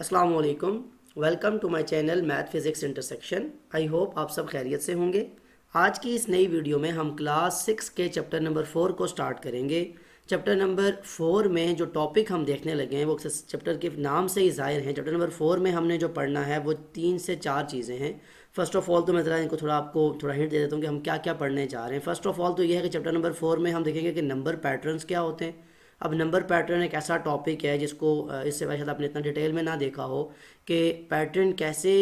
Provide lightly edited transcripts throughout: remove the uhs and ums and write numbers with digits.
अस्सलाम वालेकुम। Welcome to my channel math physics intersection. I hope आप सब खैरियत से होंगे। आज की इस नई वीडियो में हम क्लास 6 के चैप्टर नंबर 4 को स्टार्ट करेंगे। चैप्टर नंबर 4 में जो टॉपिक हम देखने लगे हैं वो चैप्टर के नाम से ही ज़ाहिर हैं। चैप्टर नंबर 4 में हमने जो पढ़ना है वो 3 से 4 चीज़ें हैं। फर्स्ट ऑफ ऑल तो मैं ज़रा इनको आपको थोड़ा हिंट दे देता हूँ कि हम क्या क्या पढ़ने जा रहे हैं। फर्स्ट ऑफ ऑल तो ये है कि चैप्टर नंबर 4 में हम देखेंगे कि नंबर पैटर्न्स क्या होते हैं। अब नंबर पैटर्न एक ऐसा टॉपिक है जिसको इससे पहले शायद आपने इतना डिटेल में ना देखा हो कि पैटर्न कैसे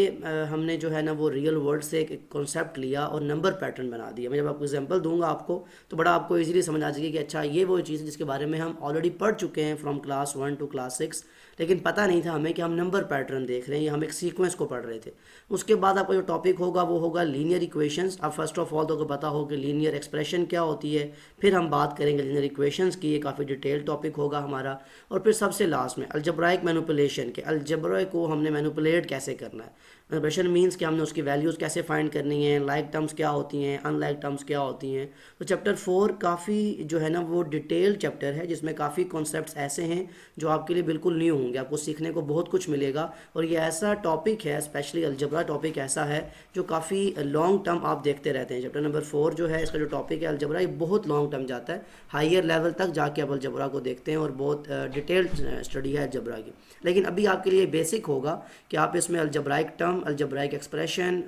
हमने जो है ना वो रियल वर्ल्ड से एक कॉन्सेप्ट लिया और नंबर पैटर्न बना दिया। मैं जब आपको एग्जांपल दूंगा आपको तो बड़ा आपको इजीली समझ आ जाएगी कि अच्छा ये वो चीज़ है जिसके बारे में हम ऑलरेडी पढ़ चुके हैं फ्रॉम क्लास 1 टू क्लास 6, लेकिन पता नहीं था हमें कि हम नंबर पैटर्न देख रहे हैं या हम एक सीक्वेंस को पढ़ रहे थे। उसके बाद आपका जो टॉपिक होगा वो होगा लीनियर इक्वेशंस। अब फर्स्ट ऑफ ऑल तो आपको पता हो कि लीनियर एक्सप्रेशन क्या होती है, फिर हम बात करेंगे लीनियर इक्वेशंस की, ये काफ़ी डिटेल टॉपिक होगा हमारा। और फिर सबसे लास्ट में अलजेब्राइक मैनिपुलेशन के अलजेब्रा को हमने मैनिपुलेट कैसे करना है। मैनिपुलेशन मीन्स कि हमने उसकी वैल्यूज़ कैसे फाइंड करनी है, लाइक टर्म्स क्या होती हैं, अनलाइक टर्म्स क्या होती हैं। तो चैप्टर 4 काफ़ी जो है ना वो डिटेल चैप्टर है जिसमें काफ़ी कॉन्सेप्ट्स ऐसे हैं जो आपके लिए बिल्कुल न्यू होंगे, आपको सीखने को बहुत कुछ मिलेगा। और ये ऐसा टॉपिक है, स्पेशली अलजेब्रा टॉपिक ऐसा है जो काफ़ी लॉन्ग टर्म आप देखते रहते हैं। चैप्टर नंबर 4 जो है इसका जो टॉपिक है अलजेब्रा, ये बहुत लॉन्ग टर्म जाता है, हायर लेवल तक जाके आप अलजेब्रा को देखते हैं और बहुत डिटेल्ड स्टडी है अलजेब्रा की। लेकिन अभी आपके लिए बेसिक होगा कि आप इसमें algebraic term, algebraic expression,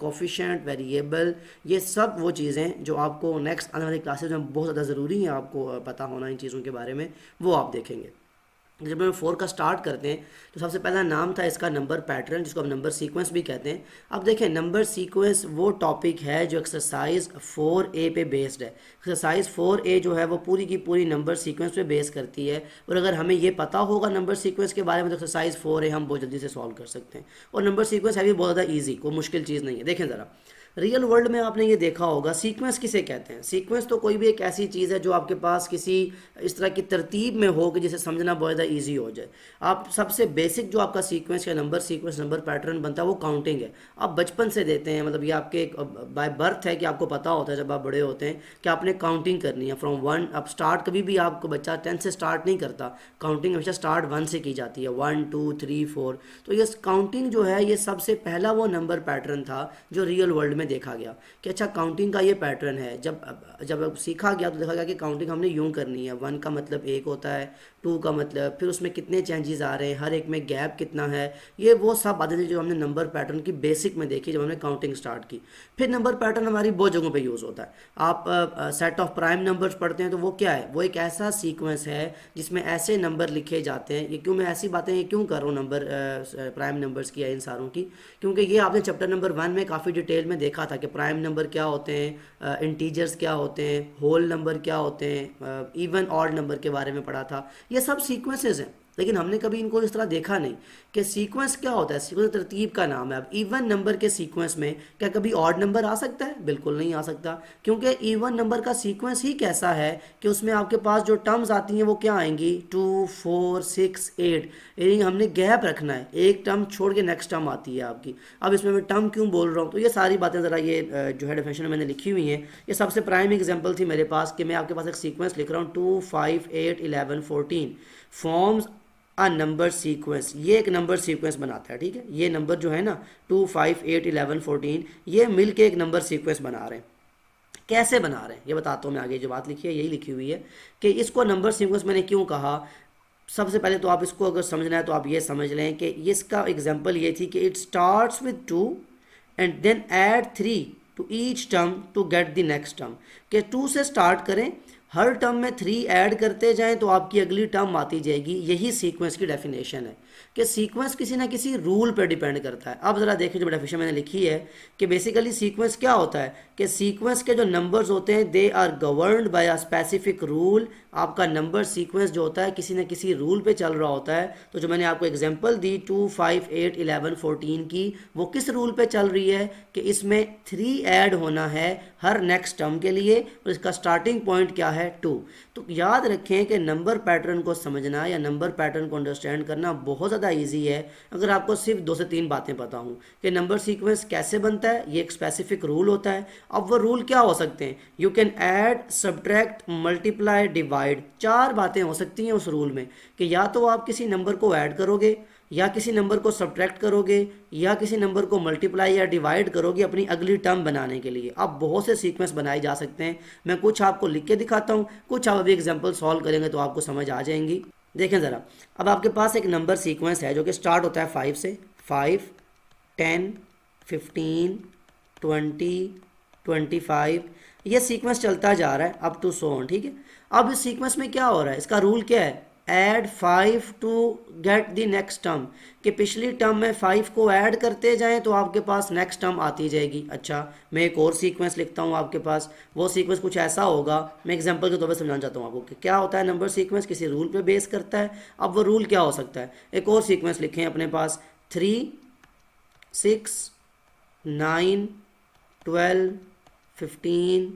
coefficient, variable, ये सब वो चीज़ें जो आपको नेक्स्ट आने वाली क्लासेज में बहुत ज़्यादा ज़रूरी है आपको पता होना इन चीज़ों के बारे में, वो आप देखेंगे। जब हम 4 का स्टार्ट करते हैं तो सबसे पहला नाम था इसका नंबर पैटर्न, जिसको हम नंबर सीक्वेंस भी कहते हैं। अब देखें नंबर सीक्वेंस वो टॉपिक है जो एक्सरसाइज 4A पे बेस्ड है। एक्सरसाइज 4A जो है वो पूरी की पूरी नंबर सीक्वेंस पे बेस करती है। और अगर हमें ये पता होगा नंबर सीक्वेंस के बारे में तो एक्सरसाइज 4A हम बहुत जल्दी से सॉल्व कर सकते हैं। और नंबर सीक्वेंस है भी बहुत ज़्यादा ईजी, कोई मुश्किल चीज़ नहीं है। देखें ज़रा, रियल वर्ल्ड में आपने ये देखा होगा सीक्वेंस किसे कहते हैं। सीक्वेंस तो कोई भी एक ऐसी चीज़ है जो आपके पास किसी इस तरह की तरतीब में हो कि जिसे समझना बहुत ज़्यादा ईजी हो जाए। आप सबसे बेसिक जो आपका सीक्वेंस या नंबर सीक्वेंस नंबर पैटर्न बनता है वो काउंटिंग है। आप बचपन से देते हैं, मतलब ये आपके बाय बर्थ है कि आपको पता होता है जब आप बड़े होते हैं कि आपने काउंटिंग करनी है फ्रॉम 1। अब स्टार्ट कभी भी आपको बच्चा 10 से स्टार्ट नहीं करता, काउंटिंग हमेशा स्टार्ट 1 से की जाती है, 1 2 3 4। तो ये काउंटिंग जो है ये सबसे पहला वो नंबर पैटर्न था जो रियल वर्ल्ड में देखा गया कि अच्छा काउंटिंग का ये पैटर्न है। जब सीखा गया तो देखा गया कि काउंटिंग हमने यूं करनी है। 1 का मतलब 1 होता है, 2 का मतलब, फिर उसमें कितने चेंजेस आ रहे हैं, हर एक में गैप कितना है, ये वो सब बातें जो हमने नंबर पैटर्न की बेसिक में देखी जब हमने काउंटिंग स्टार्ट की। फिर नंबर पैटर्न हमारी बहुत जगहों पे यूज़ होता है। आप सेट ऑफ प्राइम नंबर्स पढ़ते हैं तो वो क्या है, वो एक ऐसा सीक्वेंस है जिसमें ऐसे नंबर लिखे जाते हैं। ये क्यों मैं ऐसी बातें ये क्यों कर रहा हूँ नंबर प्राइम नंबर्स की या इन सारों की, क्योंकि ये आपने चैप्टर नंबर 1 में काफ़ी डिटेल में देखा था कि प्राइम नंबर क्या होते हैं, इंटीजर्स क्या होते हैं, होल नंबर क्या होते हैं, इवन ऑड नंबर के बारे में पढ़ा था। ये सब सीक्वेंसेस हैं, लेकिन हमने कभी इनको इस तरह देखा नहीं कि सीक्वेंस क्या होता है। सीक्वेंस तरतीब का नाम है। अब इवन नंबर के सीक्वेंस में क्या कभी ऑड नंबर आ सकता है? बिल्कुल नहीं आ सकता, क्योंकि इवन नंबर का सीक्वेंस ही कैसा है कि उसमें आपके पास जो टर्म्स आती हैं वो क्या आएंगी, 2 4 6 8। यानी हमने गैप रखना है, एक टर्म छोड़ के नेक्स्ट टर्म आती है आपकी। अब इसमें मैं टर्म क्यों बोल रहा हूँ, तो ये सारी बातें ज़रा ये जो है डेफिनेशन में मैंने लिखी हुई हैं। ये सबसे प्राइम एग्जाम्पल थी मेरे पास कि मैं आपके पास एक सीक्वेंस लिख रहा हूँ 2 5 8 11 14 फॉर्म्स अ नंबर सीक्वेंस। ये एक नंबर सीक्वेंस बनाता है, ठीक है। ये नंबर जो है ना 2 5 8 11 14 ये मिल के एक नंबर सीक्वेंस बना रहे हैं। कैसे बना रहे हैं ये बताता हूँ मैं। आगे जो बात लिखी है यही लिखी हुई है कि इसको नंबर सीक्वेंस मैंने क्यों कहा। सबसे पहले तो आप इसको अगर समझना है तो आप ये समझ लें कि इसका एग्जाम्पल ये थी कि it starts with 2 and then add 3 to each term to get the next term. कि 2 से स्टार्ट करें, हर टर्म में 3 ऐड करते जाएं तो आपकी अगली टर्म आती जाएगी। यही सीक्वेंस की डेफिनेशन है कि सीक्वेंस किसी ना किसी रूल पर डिपेंड करता है। अब ज़रा देखिए जो डेफिनेशन मैंने लिखी है कि बेसिकली सीक्वेंस क्या होता है कि सीक्वेंस के जो नंबर्स होते हैं they are governed by a specific rule. आपका नंबर सीक्वेंस जो होता है किसी न किसी रूल पे चल रहा होता है। तो जो मैंने आपको एग्जांपल दी 2 5 8 11 14 की, वो किस रूल पे चल रही है कि इसमें 3 ऐड होना है हर नेक्स्ट टर्म के लिए और इसका स्टार्टिंग पॉइंट क्या है 2। तो याद रखें कि नंबर पैटर्न को समझना या नंबर पैटर्न को अंडरस्टैंड करना बहुत ज़्यादा ईजी है अगर आपको सिर्फ 2 से 3 बातें पता हों कि नंबर सीक्वेंस कैसे बनता है। ये एक स्पेसिफिक रूल होता है। अब वो रूल क्या हो सकते हैं, you can add, subtract, multiply, divide divide. चार बातें हो सकती हैं उस रूल में कि या तो आप किसी नंबर को ऐड करोगे, या किसी नंबर को सब्ट्रैक्ट करोगे, या किसी नंबर को मल्टीप्लाई या डिवाइड करोगे अपनी अगली टर्म बनाने के लिए। अब बहुत से सीक्वेंस बनाए जा सकते हैं, मैं कुछ आपको लिख के दिखाता हूँ, कुछ आप अभी एग्जांपल सॉल्व करेंगे तो आपको समझ आ जाएंगी। देखें ज़रा, अब आपके पास एक नंबर सीक्वेंस है जो कि स्टार्ट होता है 5 से। 5, 10, 15, 20, 25, ये सीक्वेंस चलता जा रहा है अप टू सो ऑन, ठीक है। अब इस सीक्वेंस में क्या हो रहा है, इसका रूल क्या है, add 5 to get the next term, कि पिछली टर्म में 5 को ऐड करते जाएं तो आपके पास नेक्स्ट टर्म आती जाएगी। अच्छा, मैं एक और सीक्वेंस लिखता हूं आपके पास, वो सीक्वेंस कुछ ऐसा होगा, मैं एग्जांपल के तौर पर समझाना चाहता हूं आपको कि क्या होता है नंबर सीक्वेंस, किसी रूल पे बेस करता है। अब वो रूल क्या हो सकता है, एक और सीक्वेंस लिखें अपने पास, 3, 6, 9, 12, 15,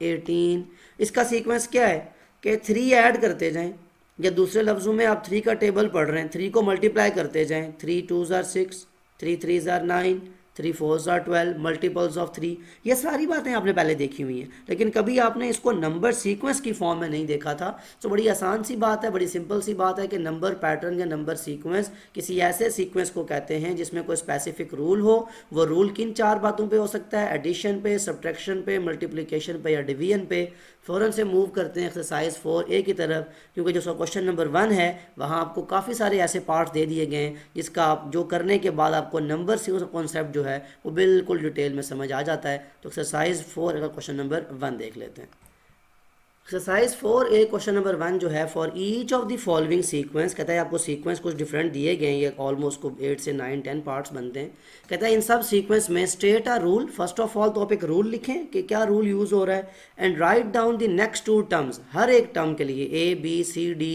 18। इसका सीक्वेंस क्या है कि 3 ऐड करते जाएं, या दूसरे लफ्ज़ों में आप 3 का टेबल पढ़ रहे हैं, 3 को मल्टीप्लाई करते जाएं, 3 2s are 6, 3 3s are 9, 3 4s are 12, multiples of 3। ये सारी बातें आपने पहले देखी हुई हैं, लेकिन कभी आपने इसको नंबर सीक्वेंस की फॉर्म में नहीं देखा था। तो बड़ी आसान सी बात है, बड़ी सिंपल सी बात है कि नंबर पैटर्न या नंबर सीक्वेंस किसी ऐसे सीक्वेंस को कहते हैं जिसमें कोई स्पेसिफिक रूल हो। वो रूल किन चार बातों पे हो सकता है, एडिशन पे, सब्ट्रैक्शन पे, मल्टीप्लिकेशन पे या डिवीजन पे। फ़ौरन से मूव करते हैं एक्सरसाइज 4A की तरफ, क्योंकि जो क्वेश्चन नंबर 1 है वहाँ आपको काफ़ी सारे ऐसे पार्ट्स दे दिए गए हैं जिसका आप जो करने के बाद आपको नंबर से कॉन्सेप्ट जो है वो बिल्कुल डिटेल में समझ आ जाता है। तो एक्सरसाइज 4 का क्वेश्चन नंबर 1 देख लेते हैं। एक्सरसाइज 4A क्वेश्चन नंबर 1 जो है, for each of the following sequence, कहता है आपको सीक्वेंस कुछ डिफरेंट दिए गए हैं, ये ऑलमोस्ट को 8 से 9 10 पार्ट्स बनते हैं। कहता है इन सब सीक्वेंस में state a rule, first of all तो आप एक रूल लिखें कि क्या रूल यूज़ हो रहा है, and write down the next 2 terms, हर एक टर्म के लिए A B C D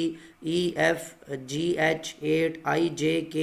E F G H 8 I J K,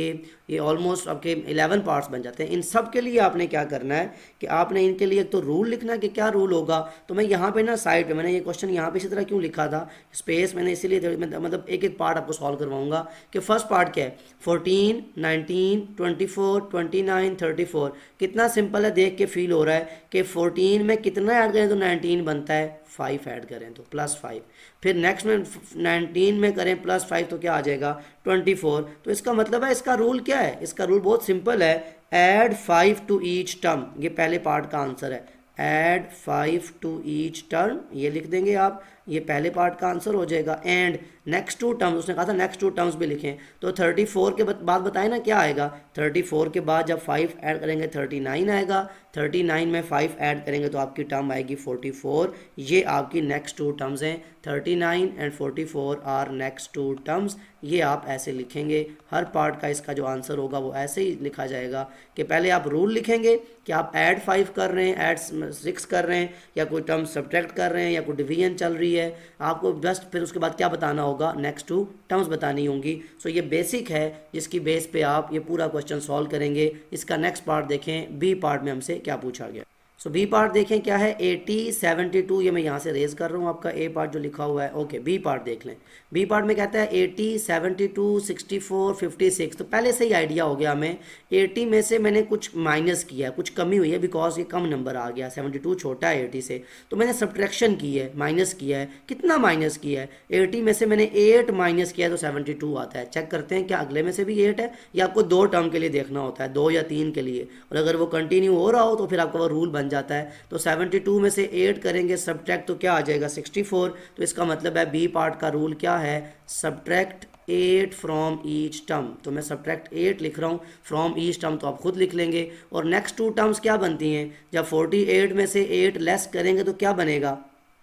ये ऑलमोस्ट आपके 11 पार्ट्स बन जाते हैं। इन सब के लिए आपने क्या करना है कि आपने इनके लिए एक तो रूल लिखना है कि क्या रूल होगा। तो मैं यहाँ पे ना साइड पे, मैंने ये क्वेश्चन यहाँ पे इसी तरह क्यों लिखा था, स्पेस मैंने इसीलिए, मतलब एक एक पार्ट आपको सॉल्व करवाऊंगा कि फर्स्ट पार्ट क्या है, 14, 19, 24, 29, 34। कितना सिंपल है, देख के फील हो रहा है कि 14 में कितना ऐड करें तो 19 बनता है, 5 ऐड करें तो +5। फिर नेक्स्ट में 19 में करें +5 तो क्या आ जाएगा 24। तो इसका मतलब है, इसका रूल क्या है, इसका रूल बहुत सिंपल है, ऐड 5 टू ईच टर्म। ये पहले पार्ट का आंसर है, ऐड 5 टू ईच टर्म, ये लिख देंगे आप, ये पहले पार्ट का आंसर हो जाएगा। एंड नेक्स्ट 2 टर्म्स, उसने कहा था नेक्स्ट 2 टर्म्स भी लिखें, तो 34 के बाद बताएं ना क्या आएगा, 34 के बाद जब 5 ऐड करेंगे 39 आएगा, 39 में 5 ऐड करेंगे तो आपकी टर्म आएगी 44। ये आपकी नेक्स्ट 2 टर्म्स हैं, 39 एंड 44 आर नेक्स्ट 2 टर्म्स। ये आप ऐसे लिखेंगे, हर पार्ट का इसका जो आंसर होगा वो ऐसे ही लिखा जाएगा कि पहले आप रूल लिखेंगे कि आप ऐड 5 कर रहे हैं, ऐड 6 कर रहे हैं, या कोई टर्म सब्ट्रैक्ट कर रहे हैं, या कोई डिवीजन चल रही है, आपको जस्ट फिर उसके बाद क्या बताना होगा, नेक्स्ट 2 टर्म्स बतानी होंगी। सो ये बेसिक है जिसकी बेस पे आप ये पूरा क्वेश्चन सॉल्व करेंगे। इसका नेक्स्ट पार्ट देखें, बी पार्ट में हमसे क्या पूछा गया। सो बी पार्ट देखें क्या है, 80, 72, ये मैं यहाँ से रेज कर रहा हूँ, आपका ए पार्ट जो लिखा हुआ है। ओके, बी पार्ट देख लें। बी पार्ट में कहता है 80, 72, 64, 56। तो पहले से ही आइडिया हो गया हमें, 80 में से मैंने कुछ माइनस किया है, कुछ कमी हुई है, बिकॉज ये कम नंबर आ गया, 72 छोटा है 80 से, तो मैंने सब्ट्रैक्शन की है, माइनस किया है। कितना माइनस किया है, 80 में से मैंने 8 माइनस किया है तो 72 आता है। चेक करते हैं क्या अगले में से भी 8 है, या आपको 2 टर्म के लिए देखना होता है, 2 या 3 के लिए, और अगर वो कंटिन्यू हो रहा हो तो फिर आपका वो रूल बन जाता है। तो 72 में से 8 करेंगे सब्ट्रैक्ट तो क्या आ जाएगा 64। तो इसका मतलब है बी पार्ट का रूल क्या है, सब्ट्रैक्ट 8 फ्रॉम ईच टर्म। तो मैं सब्ट्रैक्ट 8 लिख रहा हूँ, फ्रॉम ईच टर्म तो आप खुद लिख लेंगे। और नेक्स्ट 2 टर्म्स क्या बनती हैं, जब 48 में से 8 लेस करेंगे तो क्या बनेगा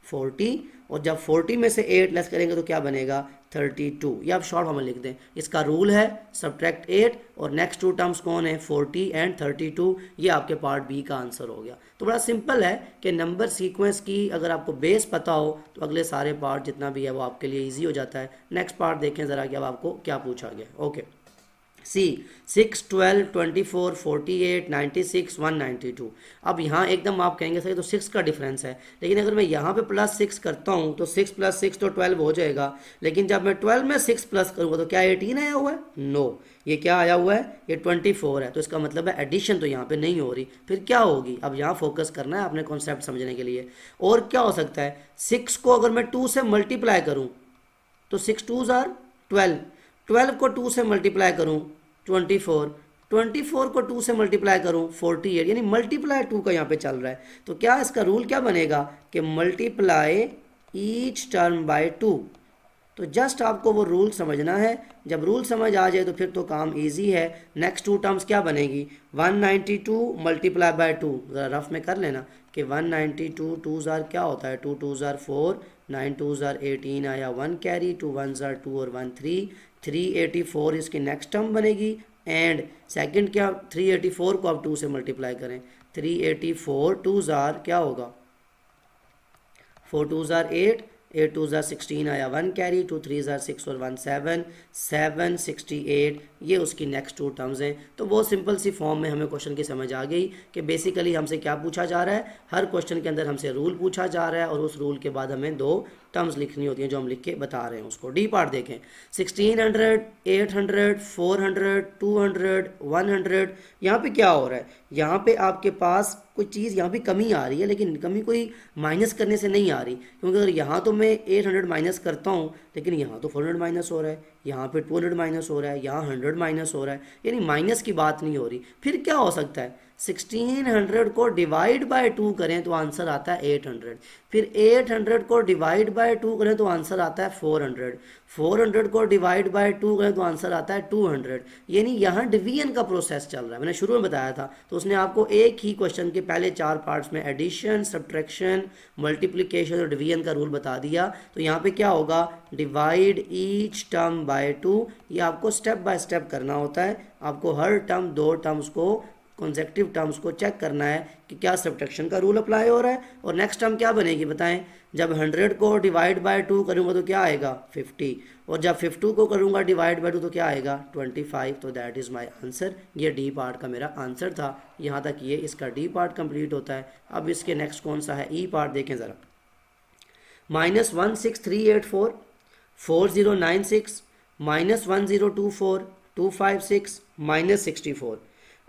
40, और जब 40 में से 8 लेस करेंगे तो क्या बनेगा 32। ये आप शॉर्ट फॉर्म में लिख दें। इसका रूल है सब्ट्रैक्ट 8, और नेक्स्ट 2 टर्म्स कौन है 40 एंड 32। ये आपके पार्ट बी का आंसर हो गया। तो बड़ा सिंपल है कि नंबर सीक्वेंस की अगर आपको बेस पता हो तो अगले सारे पार्ट जितना भी है वो आपके लिए ईजी हो जाता है। नेक्स्ट पार्ट देखें ज़रा कि अब आपको क्या पूछा गया। ओके, सी 6, 12, 24, 48, 96, 192। अब यहाँ एकदम आप कहेंगे सर तो 6 का डिफरेंस है, लेकिन अगर मैं यहाँ पे +6 करता हूँ तो 6 + 6 तो 12 हो जाएगा। लेकिन जब मैं 12 में 6 प्लस करूँगा तो क्या 18 आया हुआ है, नो, ये क्या आया हुआ है, ये 24 है। तो इसका मतलब है एडिशन तो यहाँ पे नहीं हो रही, फिर क्या होगी, अब यहाँ फोकस करना है आपने कॉन्सेप्ट समझने के लिए। और क्या हो सकता है, 6 को अगर मैं 2 से मल्टीप्लाई करूँ तो 6 2 ज़ार 12, 12 को 2 से मल्टीप्लाई करूँ 24, 24 को 2 से मल्टीप्लाई करूँ 48, यानी मल्टीप्लाई 2 का यहाँ पे चल रहा है। तो क्या इसका रूल क्या बनेगा कि मल्टीप्लाई ईच टर्म बाय 2। तो जस्ट आपको वो रूल समझना है, जब रूल समझ आ जाए तो फिर तो काम इजी है। नेक्स्ट टू टर्म्स क्या बनेगी, 192 मल्टीप्लाई बाय 2, ज़रा रफ में कर लेना कि 192 2 ज़ार क्या होता है, 2 2 ज़ार 4, 9 2 ज़ार 18 आया 1 कैरी, 2 1 ज़ार 2 और 1 3, 384 इसकी नेक्स्ट टर्म बनेगी। एंड सेकंड क्या, 384 को आप 2 से मल्टीप्लाई करें, 384 2 ज़ार क्या होगा 4 2 ज़ार 8, 8 2 ज़ार 16 आया 1 कैरी, 2 3 ज़ार 6 और 1 7, 768, ये उसकी नेक्स्ट टू टर्म्स हैं। तो बहुत सिंपल सी फॉर्म में हमें क्वेश्चन की समझ आ गई कि बेसिकली हमसे क्या पूछा जा रहा है। हर क्वेश्चन के अंदर हमसे रूल पूछा जा रहा है और उस रूल के बाद हमें 2 टर्म्स लिखनी होती हैं जो हम लिख के बता रहे हैं उसको। डी पार्ट देखें, 1600, 800, 400, 200, 100, यहाँ पे क्या हो रहा है, यहाँ पे आपके पास कोई चीज़ यहाँ भी कमी आ रही है, लेकिन कमी कोई माइनस करने से नहीं आ रही, क्योंकि अगर यहाँ तो मैं 800 माइनस करता हूँ, लेकिन यहाँ तो 400 माइनस हो रहा है, यहाँ पे 200 माइनस हो रहा है, यहाँ 100 माइनस हो रहा है, यानी माइनस की बात नहीं हो रही। फिर क्या हो सकता है, 1600 को डिवाइड बाय 2 करें तो आंसर आता है 800, फिर 800 को डिवाइड बाय 2 करें तो आंसर आता है 400, 400 को डिवाइड बाय 2 करें तो आंसर आता है 200, यानी यहाँ डिवीजन का प्रोसेस चल रहा है। मैंने शुरू में बताया था, तो उसने आपको एक ही क्वेश्चन के पहले 4 पार्ट्स में एडिशन, सब्ट्रैक्शन, मल्टीप्लिकेशन और डिवीजन का रूल बता दिया। तो यहाँ पे क्या होगा, डिवाइड ईच टर्म बाय 2, ये आपको स्टेप बाय स्टेप करना होता है। आपको हर टर्म 2 टर्म्स को कॉन्सेक्टिव टर्म्स को चेक करना है कि क्या सब्ट्रैक्शन का रूल अप्लाई हो रहा है। और नेक्स्ट टर्म क्या बनेगी बताएं, जब 100 को डिवाइड बाय 2 करूँगा तो क्या आएगा 50, और जब 52 को करूँगा डिवाइड बाय 2 तो क्या आएगा 25। तो दैट इज़ माय आंसर। ये डी पार्ट का मेरा आंसर था। यहाँ तक ये इसका डी पार्ट कंप्लीट होता है। अब इसके नेक्स्ट कौन सा है, ई पार्ट देखें ज़रा। -16384, 4096, -1024, 256, -64।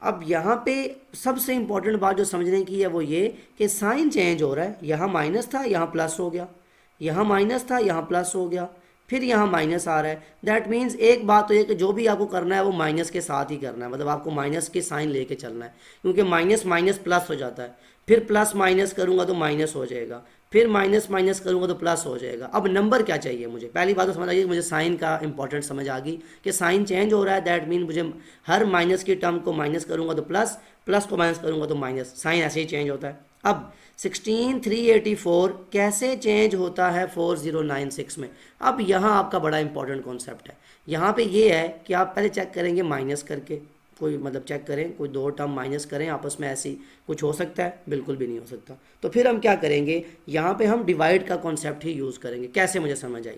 अब यहाँ पे सबसे इंपॉर्टेंट बात जो समझने की है वो ये कि साइन चेंज हो रहा है। यहाँ माइनस था, यहाँ प्लस हो गया, यहाँ माइनस था, यहाँ प्लस हो गया, फिर यहाँ माइनस आ रहा है। दैट मीन्स एक बात तो ये कि जो भी आपको करना है वो माइनस के साथ ही करना है, मतलब आपको माइनस के साइन लेके चलना है, क्योंकि माइनस माइनस प्लस हो जाता है। फिर प्लस माइनस करूँगा तो माइनस हो जाएगा, फिर माइनस माइनस करूँगा तो प्लस हो जाएगा। अब नंबर क्या चाहिए मुझे, पहली बात तो समझ आइए, मुझे साइन का इंपॉर्टेंट समझ आ गई कि साइन चेंज हो रहा है। दैट मीन मुझे हर माइनस की टर्म को माइनस करूँगा तो प्लस, प्लस को माइनस करूँगा तो माइनस, साइन ऐसे ही चेंज होता है। अब 16384 कैसे चेंज होता है 4096 में। अब यहाँ आपका बड़ा इंपॉर्टेंट कॉन्सेप्ट है। यहाँ पे ये है कि आप पहले चेक करेंगे माइनस करके, कोई मतलब चेक करें कोई 2 टर्म माइनस करें आपस में, ऐसी कुछ हो सकता है, बिल्कुल भी नहीं हो सकता। तो फिर हम क्या करेंगे, यहाँ पे हम डिवाइड का कॉन्सेप्ट ही यूज़ करेंगे। कैसे मुझे समझ आई,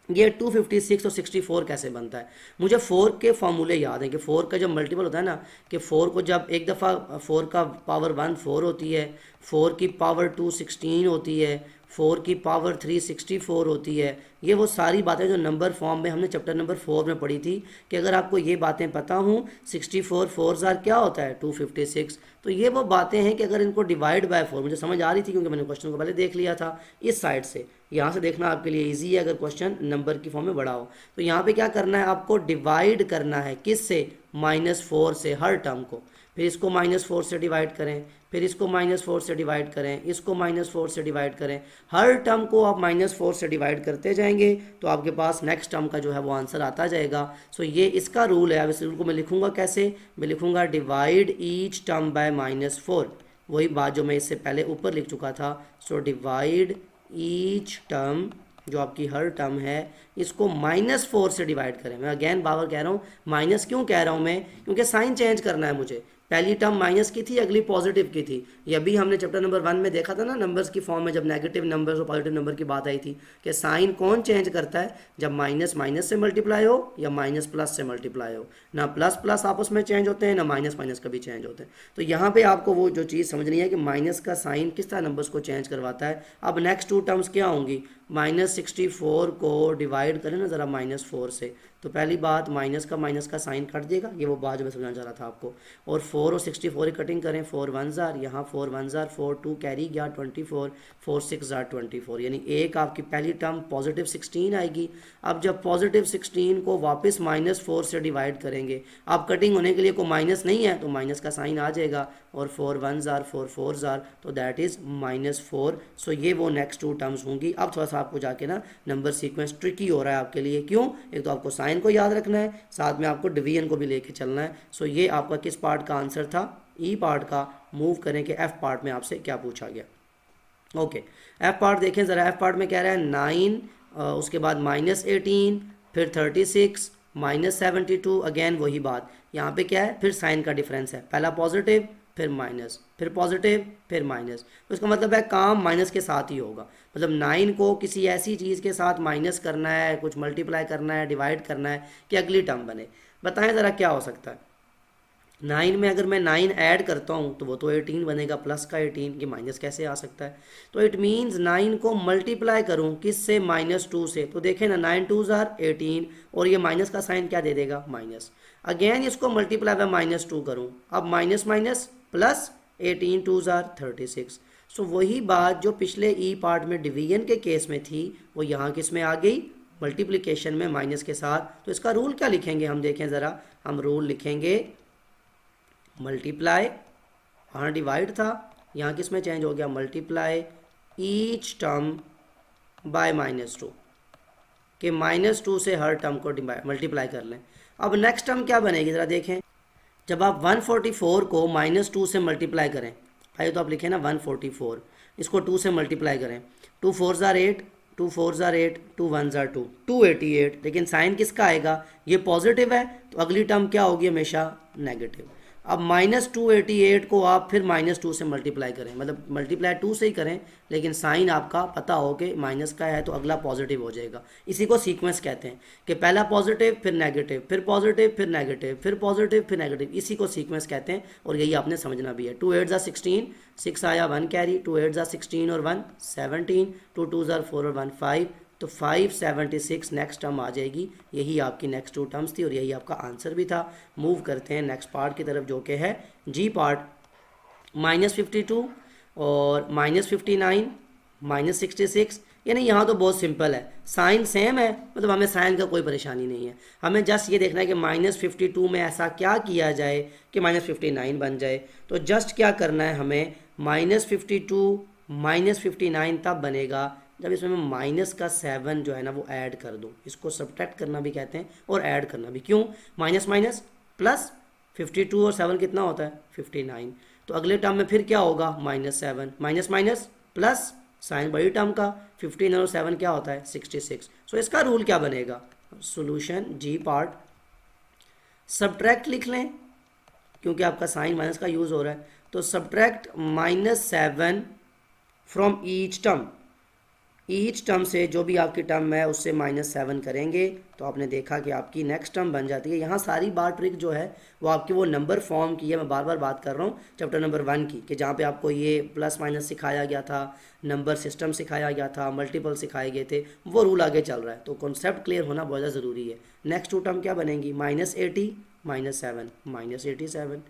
ये 256 और 64 कैसे बनता है। मुझे 4 के फॉर्मूले याद हैं कि 4 का जब मल्टीपल होता है ना, कि 4 को जब एक दफ़ा 4 का पावर 1 4 होती है, 4 की पावर 2 16 होती है, 4 की पावर 3 64 होती है। ये वो सारी बातें जो नंबर फॉर्म में हमने चैप्टर नंबर 4 में पढ़ी थी, कि अगर आपको ये बातें पता हूँ 64 4 ज़ार क्या होता है 256, तो ये वो बातें हैं कि अगर इनको डिवाइड बाय 4 मुझे समझ आ रही थी, क्योंकि मैंने क्वेश्चन को पहले देख लिया था इस साइड से। यहाँ से देखना आपके लिए इजी है अगर क्वेश्चन नंबर की फॉर्म में बड़ा हो। तो यहाँ पे क्या करना है, आपको डिवाइड करना है किससे, -4 से हर टर्म को। फिर इसको -4 से डिवाइड करें, फिर इसको -4 से डिवाइड करें, इसको -4 से डिवाइड करें। हर टर्म को आप -4 से डिवाइड करते जाएंगे तो आपके पास नेक्स्ट टर्म का जो है वो आंसर आता जाएगा। सो ये इसका रूल है। अब इस रूल को मैं लिखूंगा कैसे, मैं लिखूंगा डिवाइड ईच टर्म बाय -4, वही बात जो मैं इससे पहले ऊपर लिख चुका था। सो डिवाइड ईच टर्म, जो आपकी हर टर्म है, इसको -4 से डिवाइड करें। मैं अगेन बार बार कह रहा हूँ, माइनस क्यों कह रहा हूँ मैं, क्योंकि साइन चेंज करना है मुझे। पहली टर्म माइनस की थी, अगली पॉजिटिव की थी। ये अभी हमने चैप्टर नंबर 1 में देखा था ना, नंबर्स की फॉर्म में जब नेगेटिव नंबर्स और पॉजिटिव नंबर की बात आई थी, कि साइन कौन चेंज करता है, जब माइनस माइनस से मल्टीप्लाई हो या माइनस प्लस से मल्टीप्लाई हो। ना प्लस प्लस आपस में चेंज होते हैं, ना माइनस माइनस कभी चेंज होते हैं। तो यहाँ पे आपको वो जो चीज़ समझनी है कि माइनस का साइन किस तरह नंबर्स को चेंज करवाता है। अब नेक्स्ट 2 टर्म्स क्या होंगी, -64 को डिवाइड करें ना ज़रा -4 से, तो पहली बात माइनस का साइन कट जाएगा, ये वो बात जो मैं समझाना चाह रहा था आपको। और 4 और 64 की कटिंग करें, 4 1 जार, यहाँ 4 1 जार 4, 2 कैरी गया 24, 4 6 जार 24, यानी एक आपकी पहली टर्म पॉजिटिव 16 आएगी। अब जब पॉजिटिव 16 को वापस -4 से डिवाइड करेंगे, अब कटिंग होने के लिए कोई माइनस नहीं है तो माइनस का साइन आ जाएगा, और 4 1 जार 4 4 जार, तो दैट इज़ -4। सो ये वो नेक्स्ट टू टर्म्स होंगी। अब थोड़ा सा आपको जाके ना नंबर सीक्वेंस ट्रिकी हो रहा है आपके लिए, क्यों? एक तो आपको साइन को याद रखना है, साथ में आपको डिवीजन को भी लेके चलना है। सो ये आपका किस पार्ट का आंसर था? ई पार्ट का। मूव करें कि एफ पार्ट में आपसे क्या पूछा गया। ओके, एफ पार्ट देखें ज़रा। एफ पार्ट में कह रहा है 9, उसके बाद -18, फिर 36, -72, अगेन वही बात। यहाँ पे क्या है? फिर साइन का डिफरेंस है, पहला पॉजिटिव फिर माइनस, फिर पॉजिटिव फिर माइनस, तो इसका मतलब है काम माइनस के साथ ही होगा। मतलब 9 को किसी ऐसी चीज़ के साथ माइनस करना है, कुछ मल्टीप्लाई करना है, डिवाइड करना है कि अगली टर्म बने। बताएं ज़रा क्या हो सकता है? 9 में अगर मैं 9 ऐड करता हूँ तो वो तो 18 बनेगा, प्लस का 18, कि माइनस कैसे आ सकता है? तो इट मीन्स 9 को मल्टीप्लाई करूँ किस से? -2 से। तो देखें ना, 9 2 जार 18, और ये माइनस का साइन क्या दे देगा? माइनस। अगेन इसको मल्टीप्लाई बाय -2 करूँ, अब माइनस माइनस प्लस, 18 2 जार 36। सो वही बात जो पिछले ई पार्ट में डिवीजन के केस में थी, वो यहाँ किस में आ गई? मल्टीप्लिकेशन में माइनस के साथ। तो इसका रूल क्या लिखेंगे हम देखें ज़रा। हम रूल लिखेंगे मल्टीप्लाई, वहाँ डिवाइड था, यहाँ किस में चेंज हो गया? मल्टीप्लाई ईच टर्म बाय -2, कि -2 से हर टर्म को मल्टीप्लाई कर लें। अब नेक्स्ट टर्म क्या बनेगी ज़रा देखें। जब आप 144 को -2 से मल्टीप्लाई करें, आइए तो आप लिखें ना 144, इसको 2 से मल्टीप्लाई करें, 2 4 जार 8, 2 4 जार 8, 2 1 जार 2, 288, लेकिन साइन किसका आएगा? ये पॉजिटिव है, तो अगली टर्म क्या होगी? हमेशा नेगेटिव। अब -288 को आप फिर -2 से मल्टीप्लाई करें, मतलब मल्टीप्लाई 2 से ही करें, लेकिन साइन आपका पता हो कि माइनस का है तो अगला पॉजिटिव हो जाएगा। इसी को सीक्वेंस कहते हैं कि पहला पॉजिटिव फिर नेगेटिव, फिर पॉजिटिव फिर नेगेटिव, फिर पॉजिटिव फिर नेगेटिव, इसी को सीक्वेंस कहते हैं। और यही आपने समझना भी है। 2 8 जार 16, 6 आया 1 कैरी, 2 8 जार 16 और 1 17, 2 2 जार 4 और 1 5, तो 576 नेक्स्ट टर्म आ जाएगी। यही आपकी नेक्स्ट टू टर्म्स थी और यही आपका आंसर भी था। मूव करते हैं नेक्स्ट पार्ट की तरफ जो कि है जी पार्ट। -52 और -59, -66, यानी यहाँ तो बहुत सिंपल है, साइन सेम है, मतलब हमें साइन का कोई परेशानी नहीं है। हमें जस्ट ये देखना है कि -52 में ऐसा क्या किया जाए कि -59 बन जाए। तो जस्ट क्या करना है हमें, -52 -59 तब बनेगा जब इसमें मैं माइनस का 7 जो है ना वो ऐड कर दूँ। इसको सब्ट्रैक्ट करना भी कहते हैं और ऐड करना भी। क्यों? माइनस माइनस प्लस, 52 और 7 कितना होता है? 59। तो अगले टर्म में फिर क्या होगा? -7, माइनस माइनस प्लस, साइन बड़ी टर्म का, 15 और 7 क्या होता है? 66। सो इसका रूल क्या बनेगा? सॉल्यूशन जी पार्ट, सब्ट्रैक्ट लिख लें क्योंकि आपका साइन माइनस का यूज़ हो रहा है। तो subtract -7 from each term, each term से जो भी आपकी टर्म है उससे -7 करेंगे तो आपने देखा कि आपकी नेक्स्ट टर्म बन जाती है। यहाँ सारी बात ट्रिक जो है वो आपकी वो नंबर फॉर्म की है। मैं बार बार बात कर रहा हूँ चैप्टर नंबर 1 की, कि जहाँ पे आपको ये प्लस माइनस सिखाया गया था, नंबर सिस्टम सिखाया गया था, मल्टीपल सिखाए गए थे, वो रूल आगे चल रहा है। तो कॉन्सेप्ट क्लियर होना बहुत ज़्यादा ज़रूरी है। नेक्स्ट टू टर्म क्या बनेंगी? -80 -7, -87।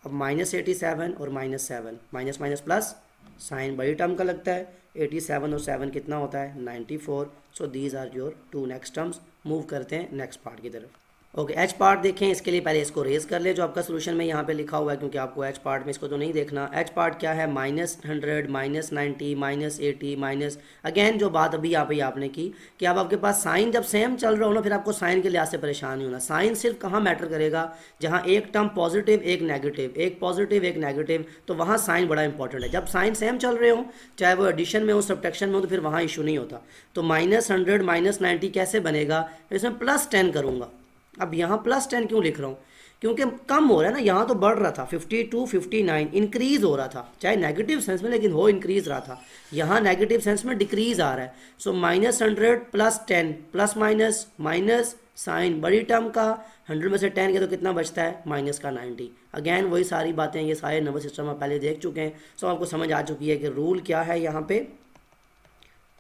अब -87 और -7, माइनस माइनस प्लस, साइन बड़ी टर्म का लगता है, 87 और 7 कितना होता है? 94। So these are your two next terms. Move करते हैं नेक्स्ट पार्ट की तरफ। ओके, एच पार्ट देखें। इसके लिए पहले इसको रेज कर ले जो आपका सोल्यूशन में यहाँ पे लिखा हुआ है, क्योंकि आपको एच पार्ट में इसको तो नहीं देखना। एच पार्ट क्या है? -100, -90, -80, माइनस, अगेन जो बात अभी यहाँ पे आपने की कि अब आपके पास साइन जब सेम चल रहा हो ना, फिर आपको साइन के लिहाज से परेशान नहीं होना। साइन सिर्फ कहाँ मैटर करेगा? जहाँ एक टर्म पॉजिटिव एक नेगेटिव, एक पॉजिटिव एक नेगेटिव, तो वहाँ साइन बड़ा इंपॉर्टेंट है। जब साइन सेम चल रहे हो, चाहे वो एडिशन में हो सब्ट्रैक्शन में हो, तो फिर वहाँ इशू नहीं होता। तो -100 -90 कैसे बनेगा? इसमें +10 करूँगा। अब यहाँ +10 क्यों लिख रहा हूँ? क्योंकि कम हो रहा है ना, यहाँ तो बढ़ रहा था 52 59, इंक्रीज हो रहा था, चाहे नेगेटिव सेंस में, लेकिन हो इंक्रीज रहा था। यहाँ नेगेटिव सेंस में डिक्रीज आ रहा है। सो -100 +10, प्लस माइनस माइनस, साइन बड़ी टर्म का, 100 में से 10 के तो कितना बचता है? माइनस का 90। अगेन वही सारी बातें, ये सारे नंबर सिस्टम आप पहले देख चुके हैं। सो आपको समझ आ चुकी है कि रूल क्या है यहाँ पे।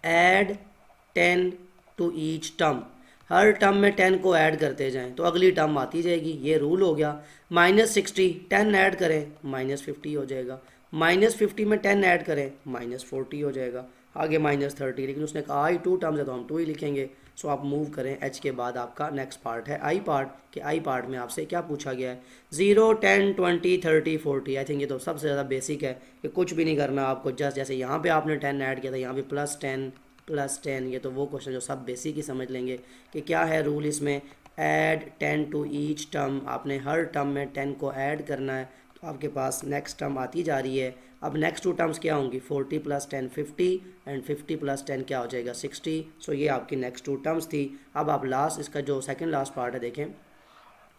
ऐड 10 टू ईच टर्म, हर टर्म में 10 को ऐड करते जाएं तो अगली टर्म आती जाएगी, ये रूल हो गया। -60 10 ऐड करें -50 हो जाएगा, -50 में 10 ऐड करें -40 हो जाएगा, आगे -30, लेकिन उसने कहा आई 2 टर्म्स है तो हम 2 ही लिखेंगे। सो आप मूव करें एच के बाद आपका नेक्स्ट पार्ट है आई पार्ट, कि आई पार्ट में आपसे क्या पूछा गया है 0 10 20 30 40। आई थिंक ये तो सबसे ज़्यादा बेसिक है कि कुछ भी नहीं करना आपको, जस्ट जैसे यहाँ पे आपने 10 ऐड किया था यहाँ पे +10, ये तो वो क्वेश्चन जो सब बेसिक ही समझ लेंगे कि क्या है रूल इसमें। ऐड 10 टू ईच टर्म, आपने हर टर्म में 10 को ऐड करना है, तो आपके पास नेक्स्ट टर्म आती जा रही है। अब नेक्स्ट 2 टर्म्स क्या होंगी 40 + 10 50 एंड 50 + 10 क्या हो जाएगा 60। सो ये आपकी नेक्स्ट 2 टर्म्स थी। अब आप लास्ट इसका जो सेकंड लास्ट पार्ट है देखें,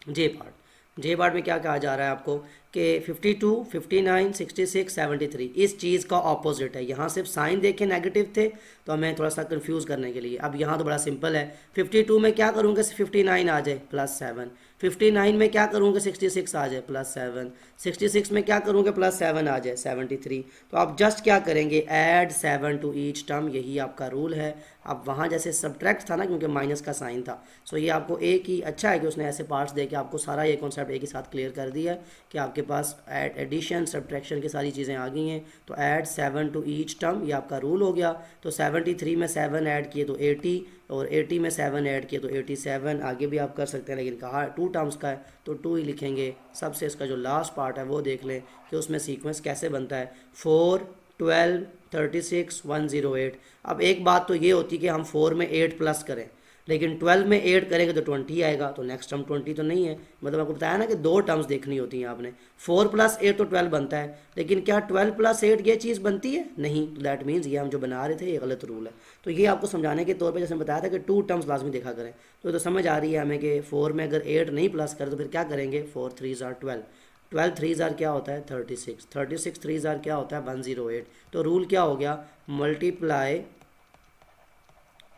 जे पार्ट में क्या कहा जा रहा है आपको कि 52 59 66 73 इस चीज़ का ऑपोजिट है। यहाँ सिर्फ साइन देखें नेगेटिव थे तो हमें थोड़ा सा कंफ्यूज करने के लिए, अब यहाँ तो बड़ा सिंपल है। 52 में क्या करूँगा 59 आ जाए +7, 59 में क्या करूँगा 66 आ जाए +7, 66 में क्या करूँगा +7 आ जाए 73। तो आप जस्ट क्या करेंगे ऐड 7 टू ईच टर्म, यही आपका रूल है। अब वहाँ जैसे सब्ट्रैक्ट था ना क्योंकि माइनस का साइन था, सो ये आपको एक ही अच्छा है कि उसने ऐसे पार्ट्स दे के आपको सारा ये कॉन्सेप्ट एक ही साथ क्लियर कर दिया है कि आपके पास एडिशन सब्ट्रैक्शन की सारी चीज़ें आ गई हैं। तो ऐड 7 टू ईच टर्म, ये आपका रूल हो गया। तो 73 में 7 ऐड किए तो 80, और 80 में 7 ऐड किए तो 87। आगे भी आप कर सकते हैं लेकिन कहा 2 टर्म्स का है तो 2 ही लिखेंगे। सबसे इसका जो लास्ट पार्ट है वो देख लें कि उसमें सीक्वेंस कैसे बनता है 4 12 36 108। अब एक बात तो ये होती है कि हम 4 में 8 प्लस करें, लेकिन 12 में 8 करेंगे तो 20 आएगा, तो नेक्स्ट टर्म 20 तो नहीं है। मतलब आपको बताया ना कि 2 टर्म्स देखनी होती हैं आपने। 4 + 8 तो 12 बनता है, लेकिन क्या 12 + 8 ये चीज़ बनती है? नहीं। दैट मीन्स ये हम जो बना रहे थे ये गलत रूल है। तो ये आपको समझाने के तौर पर जैसे बताया था कि 2 टर्म्स लाजमी देखा करें, तो समझ आ रही है हमें कि 4 में अगर 8 नहीं प्लस करें तो फिर क्या करेंगे 4 3 12, 12 3 क्या होता है 36, 36 3 क्या होता है 108। तो रूल क्या हो गया multiply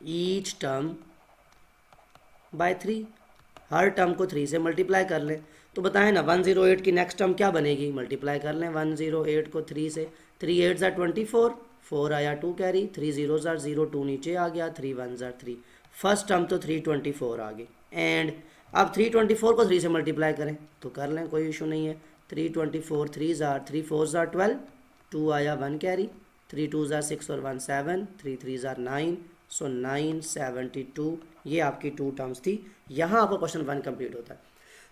each term by 3, her term को 3 से मल्टीप्लाई कर लें। तो बताएं ना 108 की नेक्स्ट टर्म क्या बनेगी, मल्टीप्लाई कर लें 108 को 3 से, 3 8 24, 4 आया 2 कैरी, 3 0 0 2 नीचे आ गया, 3 1 3। फर्स्ट टर्म तो 324 आ गई। एंड अब 324 को 3 से मल्टीप्लाई करें तो कर लें, कोई इशू नहीं है। 324 3 4 12, 2 आया 1 कैरी, 3 2 6 और 1 7, 3 3 9, सो 972। ये आपकी 2 टर्म्स थी। यहाँ आपका क्वेश्चन 1 कंप्लीट होता है।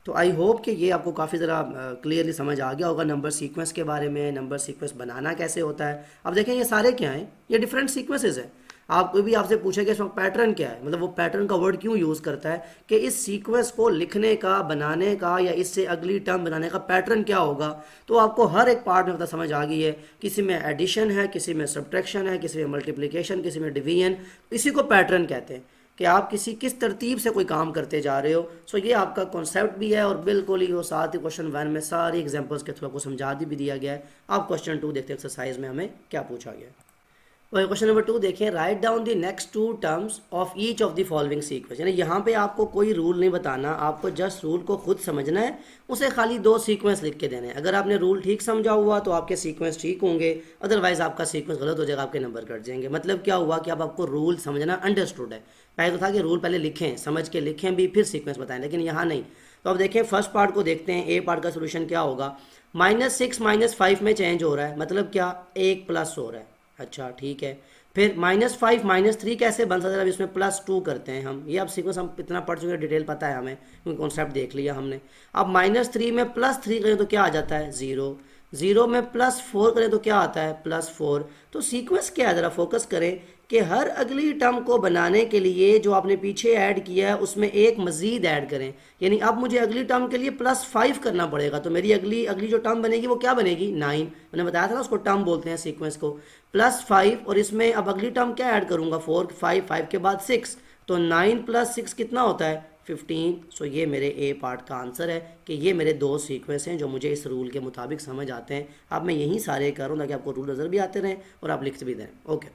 तो आई होप कि ये आपको काफ़ी ज़रा क्लियरली समझ आ गया होगा नंबर सीक्वेंस के बारे में, नंबर सीक्वेंस बनाना कैसे होता है। अब देखें ये सारे क्या हैं, ये डिफरेंट सीक्वेंसेस है। आप कोई भी आपसे पूछेगा इसमें पैटर्न क्या है, मतलब वो पैटर्न का वर्ड क्यों यूज़ करता है कि इस सीक्वेंस को लिखने का, बनाने का या इससे अगली टर्म बनाने का पैटर्न क्या होगा। तो आपको हर एक पार्ट में पता समझ आ गई है, किसी में एडिशन है, किसी में सब्ट्रैक्शन है, किसी में मल्टीप्लिकेशन, किसी में डिवीजन। इसी को पैटर्न कहते हैं कि आप किस तरतीब से कोई काम करते जा रहे हो। सो ये आपका कॉन्सेप्ट भी है और बिल्कुल ही वो साथ ही क्वेश्चन 1 में सारी एग्जांपल्स के थ्रू आपको समझा भी दिया गया है। आप क्वेश्चन 2 देखते हैं एक्सरसाइज में हमें क्या पूछा गया है। और क्वेश्चन नंबर 2 देखें, right down the next 2 terms of each of the following sequence. यानी यहाँ पे आपको कोई रूल नहीं बताना, आपको जस्ट रूल को खुद समझना है, उसे खाली 2 सीक्वेंस लिख के देने हैं। अगर आपने रूल ठीक समझा हुआ तो आपके सीक्वेंस ठीक होंगे, अदरवाइज आपका सीक्वेंस गलत हो जाएगा, आपके नंबर कट जाएंगे। मतलब क्या हुआ कि अब आपको रूल समझना अंडरस्टूड है। पहले तो था कि रूल पहले लिखें, समझ के लिखें भी, फिर सीक्वेंस बताएं, लेकिन यहाँ नहीं। तो अब देखें फर्स्ट पार्ट को देखते हैं। ए पार्ट का सोल्यूशन क्या होगा, -6 -5 में चेंज हो रहा है, मतलब क्या 1 प्लस हो रहा है। अच्छा ठीक है, फिर -5 -3 कैसे बन सकता है, अब इसमें +2 करते हैं हम। ये अब सीक्वेंस हम इतना पढ़ चुके हैं, डिटेल पता है हमें क्योंकि कॉन्सेप्ट देख लिया हमने। अब -3 में +3 करें तो क्या आ जाता है 0, 0 में +4 करें तो क्या आता है +4। तो सीक्वेंस क्या है, ज़रा फोकस करें कि हर अगली टर्म को बनाने के लिए जो आपने पीछे ऐड किया है उसमें एक मज़ीद ऐड करें। यानी अब मुझे अगली टर्म के लिए +5 करना पड़ेगा, तो मेरी अगली जो टर्म बनेगी वो क्या बनेगी 9। मैंने बताया था ना उसको टर्म बोलते हैं सीक्वेंस को। +5 और इसमें अब अगली टर्म क्या ऐड करूँगा 4 5 के बाद 6, तो 9 + 6 कितना होता है 15। सो ये मेरे ए पार्ट का आंसर है कि ये मेरे 2 सीक्वेंस हैं जो मुझे इस रूल के मुताबिक समझ आते हैं। अब मैं यही सारे करूँ ताकि आपको रूल नज़र भी आते रहें और आप लिखते भी दें। ओके,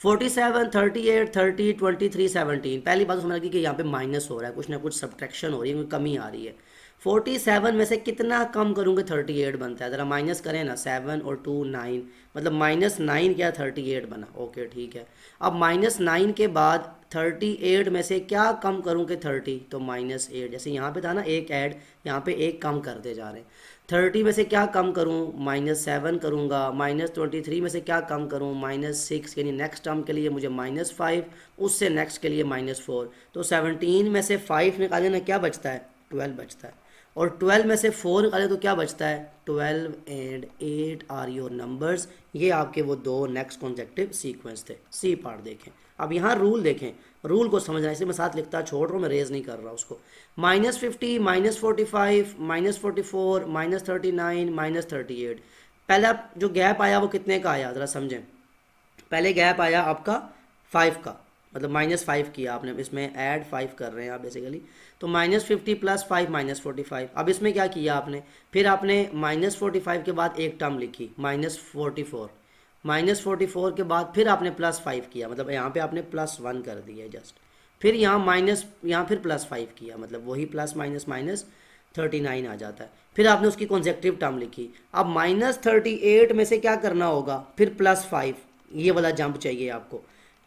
47, 38, 30, 23, 17। पहली बात तो समझ लगी कि यहाँ पे माइनस हो रहा है, कुछ ना कुछ सब्ट्रैक्शन हो रही है, कोई कमी आ रही है। 47 में से कितना कम करूँगे 38 बनता है, ज़रा माइनस करें ना, 7 और 2 9, मतलब -9 क्या 38 बना। ओके ठीक है, अब -9 के बाद 38 में से क्या कम करूँ कि 30, तो -8, जैसे यहाँ पे था ना एक ऐड, यहाँ पे एक कम करते जा रहे हैं। 30 में से क्या कम करूँ, -7 करूँगा। -23 में से क्या कम करूँ, -6, यानी नेक्स्ट टर्म के लिए मुझे -5, उससे नेक्स्ट के लिए -4। तो 17 में से 5 निकाले ना, क्या बचता है, 12 बचता है। और 12 में से 4 निकाले तो क्या बचता है, 12 एंड 8 आर योर नंबर्स। ये आपके वो दो नेक्स्ट कॉन्सेक्टिव सीक्वेंस थे। सी पार्ट देखें, अब यहाँ रूल देखें, रूल को समझना है, इसलिए मैं साथ लिखता छोड़ रहा हूँ, मैं रेज नहीं कर रहा उसको। -50, -45, -44, -39, -38। पहला जो गैप आया वो कितने का आया, ज़रा समझें। पहले गैप आया आपका 5 का, मतलब -5 किया आपने, इसमें ऐड 5 कर रहे हैं आप बेसिकली, तो -50 + 5 -45। अब इसमें क्या किया आपने, फिर आपने -45 के बाद एक टर्म लिखी -44, -44 के बाद फिर आपने +5 किया, मतलब यहाँ पे आपने +1 कर दिया जस्ट। फिर यहाँ माइनस, यहाँ फिर +5 किया, मतलब वही प्लस माइनस माइनस 39 आ जाता है। फिर आपने उसकी कॉन्सेक्टिव टर्म लिखी। अब -38 में से क्या करना होगा, फिर +5, ये वाला जंप चाहिए आपको।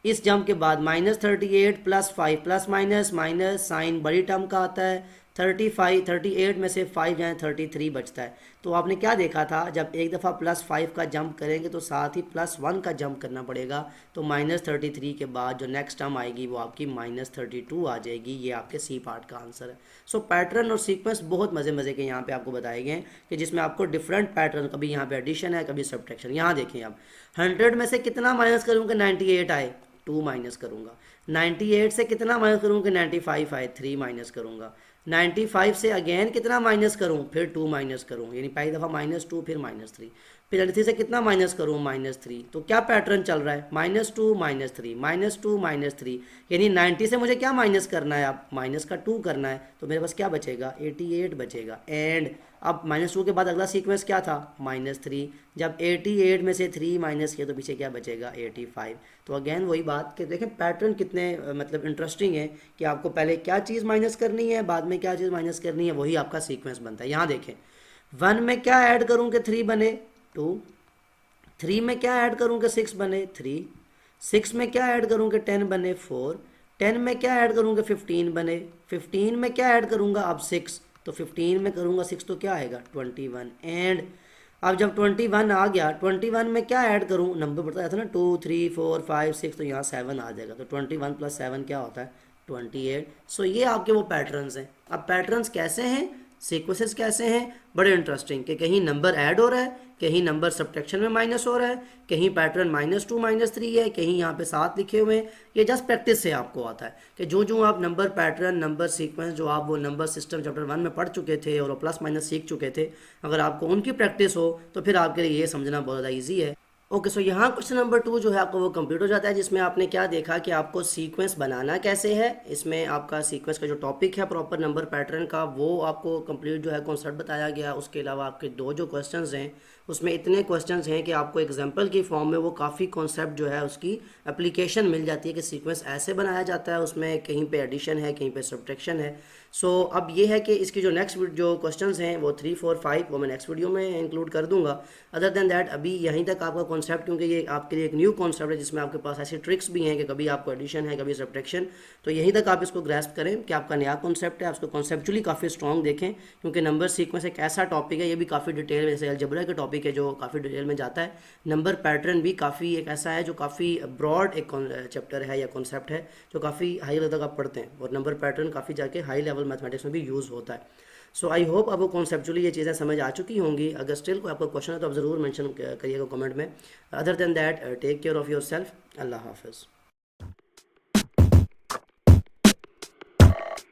इस जंप के बाद -38 + 5 प्लस माइनस माइनस साइन बड़ी टर्म का आता है। 38 में से 5 जाए 33 बचता है। तो आपने क्या देखा था, जब एक दफ़ा +5 का जंप करेंगे तो साथ ही +1 का जंप करना पड़ेगा। तो -33 के बाद जो नेक्स्ट टर्म आएगी वो आपकी -32 आ जाएगी। ये आपके सी पार्ट का आंसर है। सो पैटर्न और सीक्वेंस बहुत मज़े के यहाँ पे आपको बताए गए हैं कि जिसमें आपको डिफरेंट पैटर्न, कभी यहाँ पे एडिशन है, कभी सब्ट्रैक्शन। यहाँ देखें आप, 100 में से कितना माइनस करूँगा 98 आए, 2 माइनस करूँगा। 98 से कितना माइनस करूँगा 95 आए, 3 माइनस करूँगा। 95 से अगेन कितना माइनस करूँ, फिर 2 माइनस करूँ, यानी पहली दफ़ा -2 फिर -3। फिर 93 से कितना माइनस करूँ, -3। तो क्या पैटर्न चल रहा है, -2 -3 -2 -3, यानी 90 से मुझे क्या माइनस करना है, अब माइनस का 2 करना है। तो मेरे पास क्या बचेगा, 88 बचेगा। एंड अब -2 के बाद अगला सीक्वेंस क्या था, -3। जब 88 में से 3 माइनस किया तो पीछे क्या बचेगा, 85। तो अगेन वही बात कि देखें पैटर्न कितने मतलब इंटरेस्टिंग है कि आपको पहले क्या चीज़ माइनस करनी है, बाद में क्या चीज़ माइनस करनी है, वही आपका सीक्वेंस बनता है। यहाँ देखें, 1 में क्या ऐड करूँ कि 3 बने, 2। 3 में क्या ऐड करूँ कि 6 बने, 3। 6 में क्या ऐड करूँ कि 10 बने, 4। 10 में क्या ऐड करूँ कि 15 बने। 15 में क्या ऐड करूँगा, अब 6, तो 15 में करूँगा 6 तो क्या आएगा, 21। एंड अब जब 21 आ गया, 21 में क्या ऐड करूँ, नंबर बढ़ता जाता है ना, 2 3 4 5 6, तो यहाँ 7 आ जाएगा। तो 21 + 7 क्या होता है, 28। सो ये आपके वो पैटर्न्स हैं। अब पैटर्न्स कैसे हैं, सीक्वेंसेस कैसे हैं, बड़े इंटरेस्टिंग कि कहीं नंबर ऐड हो रहा है, कहीं नंबर सब्ट्रैक्शन में माइनस हो रहा है, कहीं पैटर्न -2 -3 है, कहीं यहाँ पे 7 लिखे हुए हैं। ये जस्ट प्रैक्टिस से आपको आता है कि जो आप नंबर पैटर्न, नंबर सीक्वेंस जो आप वो नंबर सिस्टम चैप्टर 1 में पढ़ चुके थे और प्लस माइनस सीख चुके थे, अगर आपको उनकी प्रैक्टिस हो तो फिर आपके लिए ये समझना बहुत ज़्यादा ईजी है। ओके, सो यहाँ क्वेश्चन नंबर 2 जो है आपको वो कंप्लीट हो जाता है, जिसमें आपने क्या देखा कि आपको सीक्वेंस बनाना कैसे है। इसमें आपका सीक्वेंस का जो टॉपिक है प्रॉपर नंबर पैटर्न का, वो आपको कंप्लीट जो है कॉन्सेप्ट बताया गया। उसके अलावा आपके दो जो क्वेश्चंस हैं उसमें इतने क्वेश्चंस हैं कि आपको एग्जांपल की फॉर्म में वो काफ़ी कॉन्सेप्ट जो है उसकी एप्लीकेशन मिल जाती है कि सीक्वेंस ऐसे बनाया जाता है, उसमें कहीं पे एडिशन है, कहीं पे सब्ट्रैक्शन है। सो अब ये है कि इसकी जो नेक्स्ट जो क्वेश्चंस हैं वो 3 4 5 वो मैं नेक्स्ट वीडियो में इंक्लूड कर दूंगा। अदर देन दैट अभी यहीं तक आपका कॉन्सेप्ट, क्योंकि ये आपके लिए एक न्यू कॉन्सेप्ट है जिसमें आपके पास ऐसी ट्रिक्स भी हैं कि कभी आपको एडिशन है, कभी सब्ट्रैक्शन, तो यहीं तक आप इसको ग्रैस्प करें कि आपका नया कॉन्सेप्ट है, उसको कॉन्सेप्चुअली काफ़ी स्ट्रॉन्ग देखें, क्योंकि नंबर सीक्वेंस एक ऐसा टॉपिक है, ये भी काफ़ी डिटेल में, जैसे अलजेब्रा का टॉपिक है जो काफ़ी डिटेल में जाता है, नंबर पैटर्न भी काफ़ी एक ऐसा है जो काफ़ी ब्रॉड एक चैप्टर है या कॉन्सेप्ट है जो काफ़ी हाई लेवल तक आप पढ़ते हैं, और नंबर पैटर्न काफ़ी जाके हाई लेवल मैथमेटिक्स में भी यूज़ होता है। सो आई होप आपको कॉन्सेप्चुअली ये चीज़ें समझ आ चुकी होंगी। अगर स्टिल कोई आपका क्वेश्चन है तो आप ज़रूर मेंशन करिएगा कमेंट में। Other than that take care of yourself. अल्लाह हाफिज़।